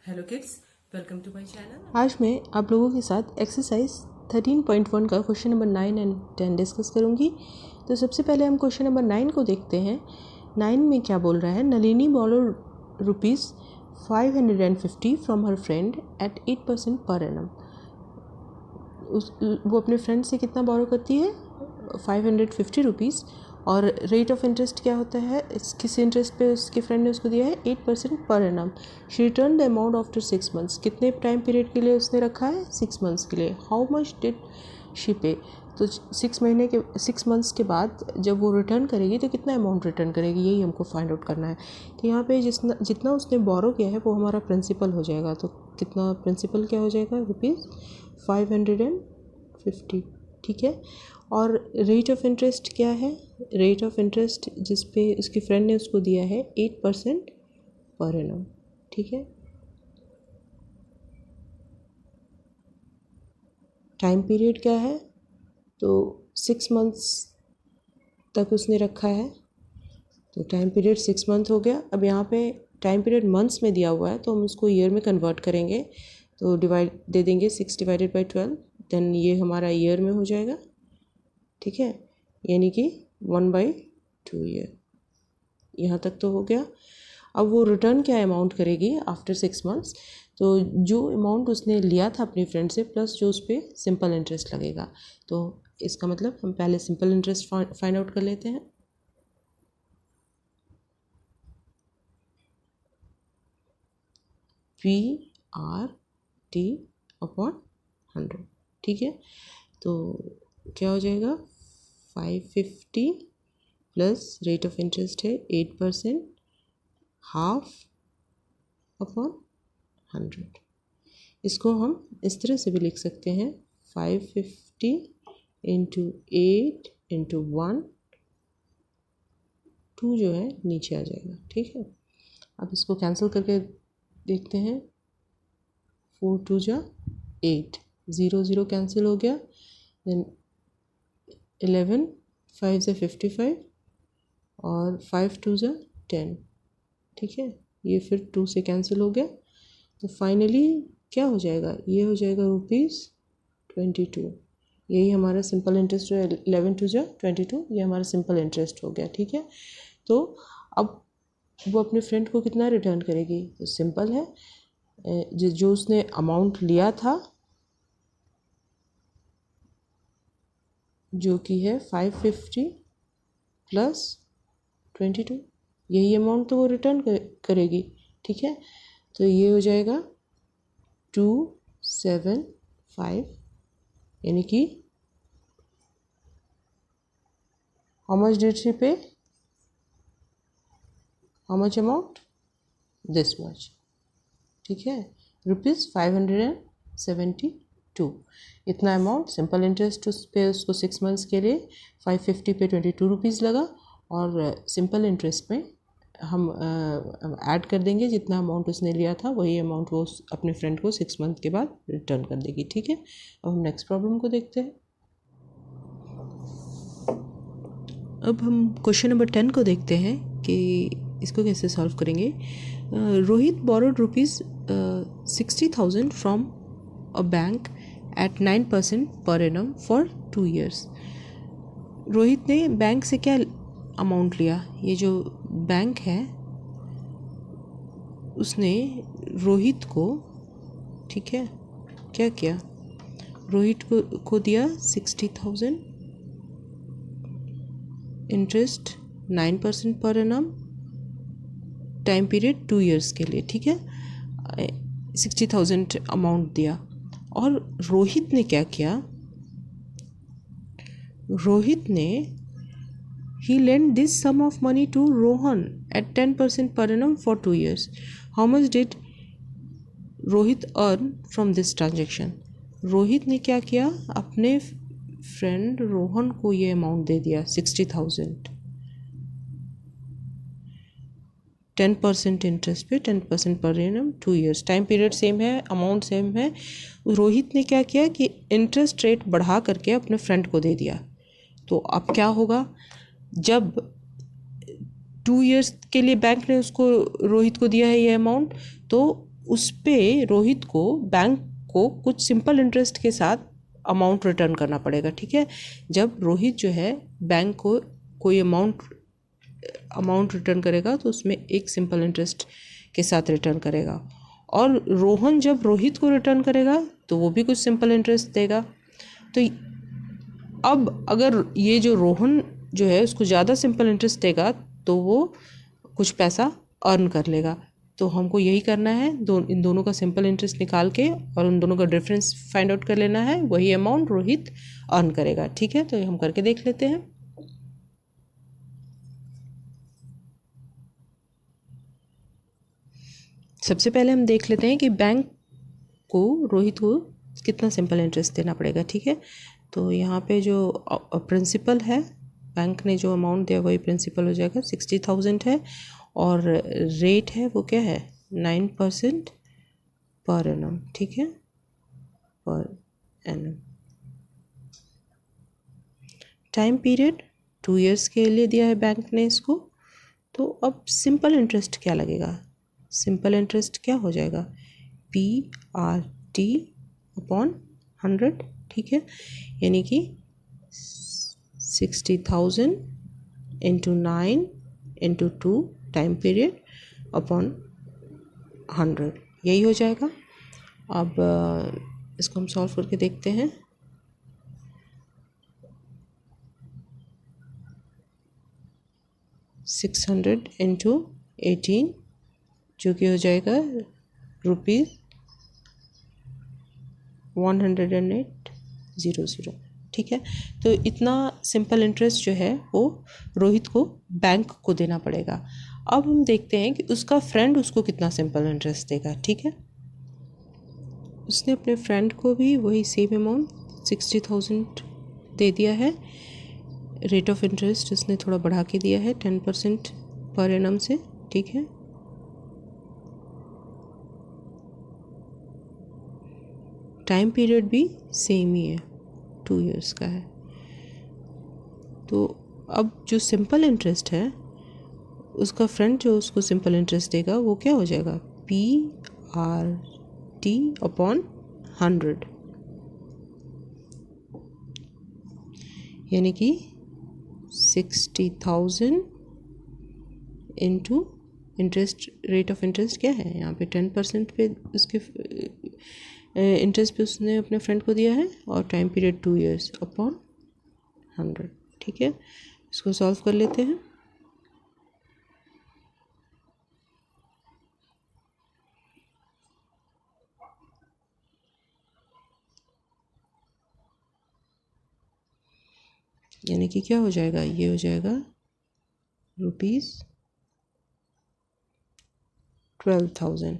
Hello kids, welcome to my channel. आज मैं आप लोगों के साथ एक्सरसाइज 13.1 का क्वेश्चन नंबर 9 एंड 10 डिस्कस करूंगी। तो सबसे पहले हम क्वेश्चन नंबर 9 को देखते हैं। 9 में क्या बोल रहा है, नलिनी बोरो ₹550 from her friend at 8% per annum. वो अपने फ्रेंड से कितना बोरो करती है, 550 रुपीज़, और रेट ऑफ इंटरेस्ट क्या होता है, किस इंटरेस्ट पे उसके फ्रेंड ने उसको दिया है, 8% per annum. She return the amount after 6 months. कितने टाइम पीरियड के लिए उसने रखा है, 6 मंथ्स के लिए। हाउ मच डिड शी पे। तो 6 मंथ्स के बाद जब वो रिटर्न करेगी तो कितना अमाउंट रिटर्न करेगी, यही हमको फाइंड आउट करना है। तो यहाँ पे जितना उसने बोरो किया है वो हमारा प्रिंसिपल हो जाएगा। तो कितना प्रिंसिपल क्या हो जाएगा, ₹550, ठीक है। और रेट ऑफ इंटरेस्ट क्या है, रेट ऑफ इंटरेस्ट जिस पे उसकी फ्रेंड ने उसको दिया है 8% पर एनम, ठीक है। टाइम पीरियड क्या है, तो 6 मंथ्स तक उसने रखा है, तो टाइम पीरियड 6 मंथ हो गया। अब यहाँ पे टाइम पीरियड मंथ्स में दिया हुआ है तो हम उसको ईयर में कन्वर्ट करेंगे। तो डिवाइड दे देंगे 6 डिवाइडेड बाई 12, देन ये हमारा ईयर में हो जाएगा, ठीक है। यानी कि 1/2 ईयर। यहाँ तक तो हो गया। अब वो रिटर्न क्या अमाउंट करेगी आफ्टर 6 मंथ्स, तो जो अमाउंट उसने लिया था अपनी फ्रेंड से प्लस जो उस पर सिंपल इंटरेस्ट लगेगा। तो इसका मतलब हम पहले सिंपल इंटरेस्ट फाइंड आउट कर लेते हैं। PRT/100, ठीक है। तो क्या हो जाएगा, 550 प्लस रेट ऑफ इंटरेस्ट है 8%, 1/2/100। इसको हम इस तरह से भी लिख सकते हैं, 550 इंटू 8 इंटू 1, 2 जो है नीचे आ जाएगा, ठीक है। अब इसको कैंसिल करके देखते हैं, 4 2 जा 8, 0 0 कैंसिल हो गया, देन 11 5 से 55 और 5 2 जा 10, ठीक है। ये फिर 2 से कैंसिल हो गया, तो फाइनली क्या हो जाएगा, ये हो जाएगा ₹22। यही हमारा सिंपल इंटरेस्ट है, 11 2 जा 22, ये हमारा सिंपल इंटरेस्ट हो गया, ठीक है। तो अब वो अपने फ्रेंड को कितना रिटर्न करेगी, तो सिंपल है, जो उसने अमाउंट लिया था जो कि है 550 प्लस 22, यही अमाउंट तो वो रिटर्न करेगी, ठीक है। तो ये हो जाएगा 275, यानी कि हाउ मच डिड शी पे, how much amount, this much, ठीक है, ₹572। इतना अमाउंट सिंपल इंटरेस्ट उस पे उसको 6 मंथ्स के लिए 550 पे 22 रुपीज़ लगा, और सिंपल इंटरेस्ट में हम ऐड कर देंगे जितना अमाउंट उसने लिया था, वही अमाउंट वो अपने फ्रेंड को 6 मंथ के बाद रिटर्न कर देगी, ठीक है। अब हम नेक्स्ट प्रॉब्लम को देखते हैं। अब हम क्वेश्चन नंबर 10 को देखते हैं कि इसको कैसे सॉल्व करेंगे। Rohit borrowed ₹60,000 from a bank at 9% per annum for 2 years। Rohit ने बैंक से क्या अमाउंट लिया, ये जो बैंक है उसने रोहित को, ठीक है, क्या किया, रोहित को दिया 60,000, interest 9% per annum, time period 2 years के लिए, ठीक है। 60,000 अमाउंट दिया, और रोहित ने क्या किया, रोहित ने he lent this sum of money to Rohan at 10% per annum for 2 years. How much did Rohit earn from this transaction? Rohit ने क्या किया, अपने फ्रेंड रोहन को ये अमाउंट दे दिया 60,000, 10% इंटरेस्ट पे 10% per annum 2 years, time period same है, अमाउंट सेम है। रोहित ने क्या किया कि इंटरेस्ट रेट बढ़ा करके अपने फ्रेंड को दे दिया। तो अब क्या होगा, जब 2 years के लिए बैंक ने उसको रोहित को दिया है ये अमाउंट, तो उस पे रोहित को बैंक को कुछ सिंपल इंटरेस्ट के साथ अमाउंट रिटर्न करना पड़ेगा, ठीक है। जब रोहित जो है बैंक को कोई अमाउंट रिटर्न करेगा तो उसमें एक सिंपल इंटरेस्ट के साथ रिटर्न करेगा, और रोहन जब रोहित को रिटर्न करेगा तो वो भी कुछ सिंपल इंटरेस्ट देगा। तो अब अगर ये जो रोहन जो है उसको ज़्यादा सिंपल इंटरेस्ट देगा तो वो कुछ पैसा अर्न कर लेगा। तो हमको यही करना है, इन दोनों का सिंपल इंटरेस्ट निकाल के और उन दोनों का डिफरेंस फाइंड आउट कर लेना है, वही अमाउंट रोहित अर्न करेगा, ठीक है। तो हम करके देख लेते हैं। सबसे पहले हम देख लेते हैं कि बैंक को रोहित को कितना सिंपल इंटरेस्ट देना पड़ेगा, ठीक है। तो यहाँ पे जो प्रिंसिपल है, बैंक ने जो अमाउंट दिया वही प्रिंसिपल हो जाएगा, 60,000 है, और रेट है वो क्या है 9% पर एनम, ठीक है, per annum. Time period 2 years के लिए दिया है बैंक ने इसको। तो अब सिंपल इंटरेस्ट क्या लगेगा, सिंपल इंटरेस्ट क्या हो जाएगा, PRT अपॉन 100, ठीक है। यानी कि 60,000 into 9 into 2 time period upon 100, यही हो जाएगा। अब इसको हम सॉल्व करके देखते हैं। $600 इंटू 18 जो कि हो जाएगा ₹108.00, ठीक है। तो इतना सिंपल इंटरेस्ट जो है वो रोहित को बैंक को देना पड़ेगा। अब हम देखते हैं कि उसका फ्रेंड उसको कितना सिंपल इंटरेस्ट देगा, ठीक है। उसने अपने फ्रेंड को भी वही सेम अमाउंट 60,000 दे दिया है। रेट ऑफ इंटरेस्ट उसने थोड़ा बढ़ा के दिया है 10% पर एनम से, ठीक है। टाइम पीरियड भी सेम ही है, 2 इयर्स का है। तो अब जो सिंपल इंटरेस्ट है उसका फ्रेंड जो उसको सिंपल इंटरेस्ट देगा वो क्या हो जाएगा, PRT अपॉन 100, यानी कि 60,000 into interest, rate of interest क्या है यहाँ पे 10% पे उसके इंटरेस्ट पे उसने अपने फ्रेंड को दिया है, और टाइम पीरियड 2 इयर्स अपॉन 100, ठीक है। इसको सॉल्व कर लेते हैं। यानी कि क्या हो जाएगा, ये हो जाएगा ₹12,000।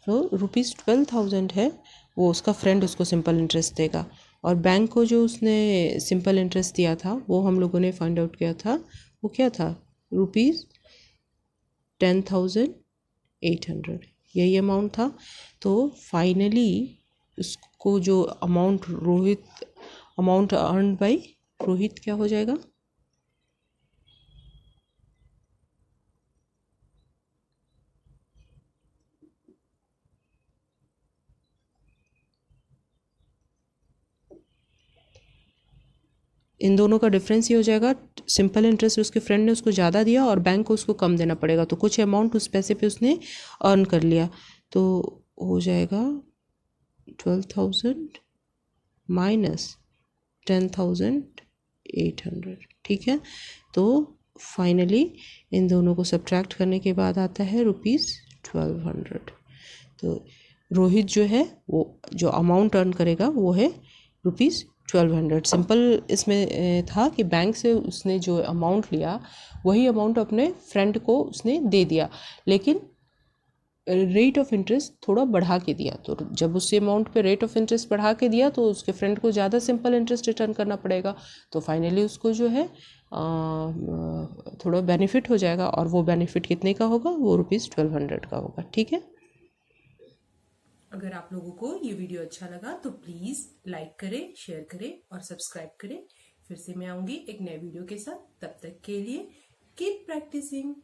तो ₹12,000 है वो उसका फ्रेंड उसको सिंपल इंटरेस्ट देगा, और बैंक को जो उसने सिंपल इंटरेस्ट दिया था वो हम लोगों ने फाइंड आउट किया था, वो क्या था, ₹10,800, यही अमाउंट था। तो फाइनली उसको जो अमाउंट अर्न बाय रोहित क्या हो जाएगा, इन दोनों का डिफरेंस ये हो जाएगा, सिंपल इंटरेस्ट उसके फ्रेंड ने उसको ज़्यादा दिया और बैंक को उसको कम देना पड़ेगा, तो कुछ अमाउंट उस पैसे पे उसने अर्न कर लिया। तो हो जाएगा 12,000 माइनस 10,800, ठीक है। तो फाइनली इन दोनों को सब्ट्रैक्ट करने के बाद आता है ₹1200। तो रोहित जो है वो जो अमाउंट अर्न करेगा वो है ₹1200। सिंपल इसमें था कि बैंक से उसने जो अमाउंट लिया वही अमाउंट अपने फ्रेंड को उसने दे दिया, लेकिन रेट ऑफ इंटरेस्ट थोड़ा बढ़ा के दिया। तो जब उस अमाउंट पे रेट ऑफ इंटरेस्ट बढ़ा के दिया तो उसके फ्रेंड को ज़्यादा सिंपल इंटरेस्ट रिटर्न करना पड़ेगा। तो फाइनली उसको जो है थोड़ा बेनिफिट हो जाएगा, और वो बेनिफिट कितने का होगा, वो ₹1200 का होगा, ठीक है। अगर आप लोगों को ये वीडियो अच्छा लगा तो प्लीज लाइक करें, शेयर करें और सब्सक्राइब करें। फिर से मैं आऊंगी एक नए वीडियो के साथ, तब तक के लिए कीप प्रैक्टिसिंग।